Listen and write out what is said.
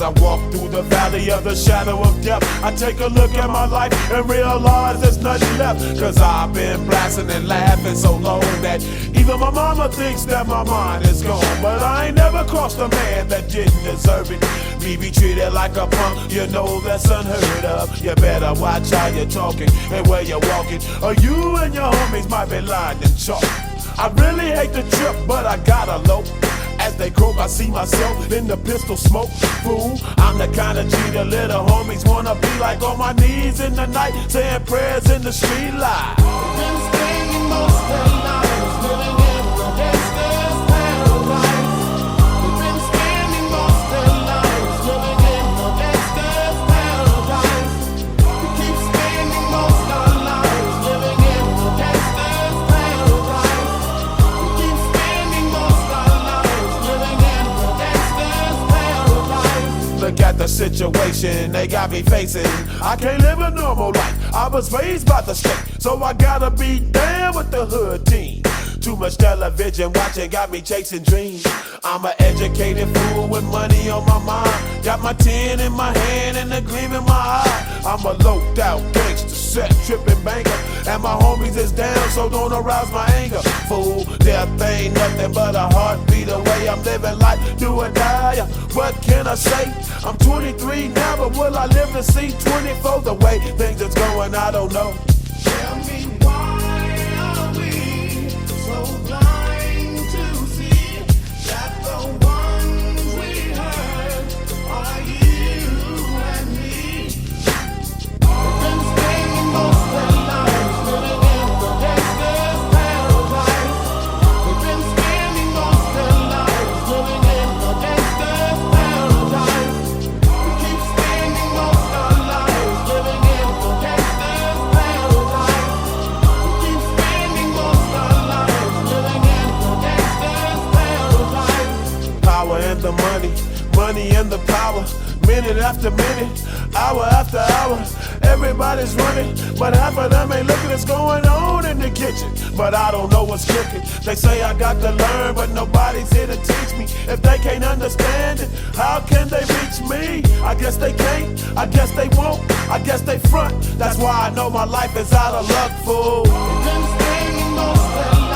As I walk through the valley of the shadow of death, I take a look at my life and realize there's nothing left. Cause I've been blasting and laughing so long that even my mama thinks that my mind is gone. But I ain't never crossed a man that didn't deserve it. Me be treated like a punk, you know that's unheard of. You better watch how you're talking and where you're walking, or you and your homies might be lying in chalk. I really hate the trip, but I gotta low. As they croak, I see myself in the pistol smoke. Fool, I'm the kind of G the little homies wanna be like, on my knees in the night, saying prayers in the street light. Been spending most of their lives living in the gangster's paradise. We've been spending most of their lives living in the gangster's paradise. We keep spending most of our lives living in the gangster's paradise. We keep spending most of our lives living in the gangster's paradise. Look at the situation they got me facing. I can't live a normal life. I was raised by the state, so I gotta be down with the hood team. Too much television watching got me chasing dreams. I'm an educated fool with money on my mind. Got my tin in my hand and a gleam in my eye. I'm a loped out gangster, set tripping banker, and my homies is down, so don't arouse my anger. Fool, death ain't nothing but a heartbeat away. I'm living life, do or die. What can I say? I'm 23 now, but will I live to see 24? The way things is going, I don't know. Tell me, why are we so blind to see that the ones we hurt are you and me? We've been spending most of our lives living in the gangster's paradise. We've been spending most of our lives living in the gangster's paradise. We keep spending most of our lives living in the gangster's paradise. We keep spending most of our lives living in the gangster's paradise. Power and the money, money and the power. Minute after minute, hour after hour, everybody's running, but half of them ain't looking what's going on in the kitchen. But I don't know what's cooking. They say I got to learn, but nobody's here to teach me. If they can't understand it, how can they reach me? I guess they can't, I guess they won't, I guess they front. That's why I know my life is out of luck, fool. We've been spending most of our